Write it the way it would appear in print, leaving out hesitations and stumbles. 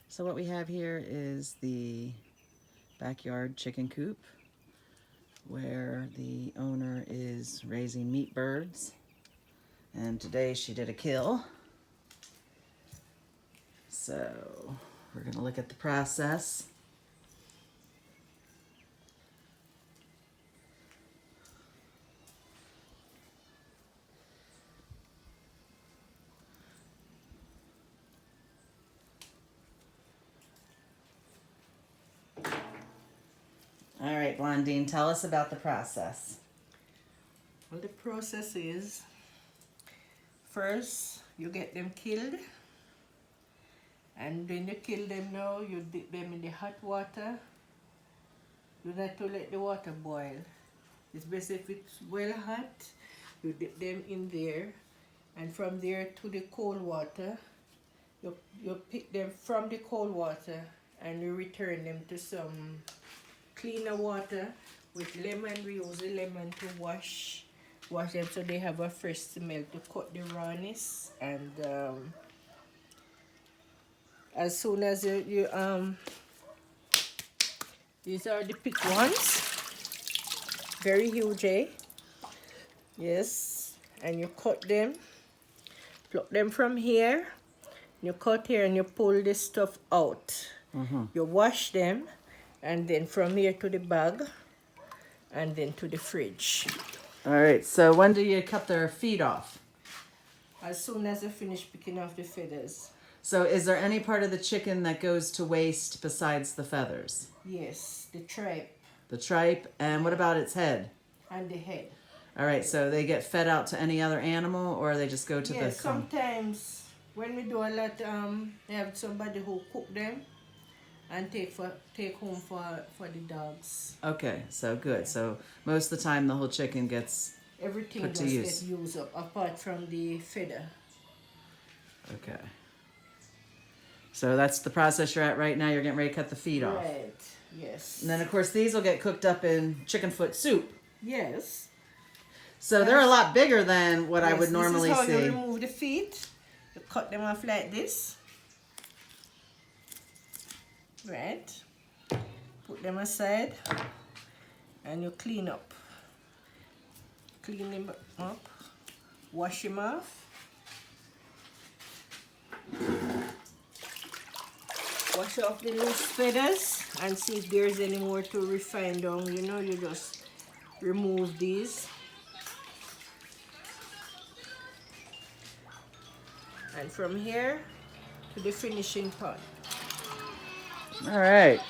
So what we have here is the backyard chicken coop where the owner is raising meat birds. And today she did a kill. So we're gonna look at the process. All right, Blondine, tell us about the process. Well, the process is first you get them killed, and when you kill them now, you dip them in the hot water. You not to let the water boil. It's best if it's well hot. You dip them in there, and from there to the cold water. You pick them from the cold water and you return them to some cleaner water with lemon. We use the lemon to wash them so they have a fresh smell to cut the rawness. And as soon as these are the picked ones, very huge, eh? Yes, and you cut them, pluck them from here. You cut here and you pull this stuff out. You wash them, and then from here to the bag, and then to the fridge. All right, so when do you cut their feet off? As soon as I finish picking off the feathers. So is there any part of the chicken that goes to waste besides the feathers? Yes, the tripe The tripe, and what about its head? and the head. All right, so they get fed out to any other animal, or they just go to Yes, the... sometimes when we do a lot, they have somebody who cook them and take home for the dogs. Okay, so good. So most of the time the whole chicken gets Everything put just to gets use. used up apart from the feather. Okay. So that's the process you're at right now. You're getting ready to cut the feet off. Right, yes. And then, of course, these will get cooked up in chicken foot soup. Yes. So they're a lot bigger than what I would Yes, normally this is how see. you remove the feet. You cut them off like this. Right. Put them aside. And you clean up. Clean them up. Wash them off. Wash off the loose feathers and see if there's any more to refine down. You know, you just remove these. And from here to the finishing part. All right.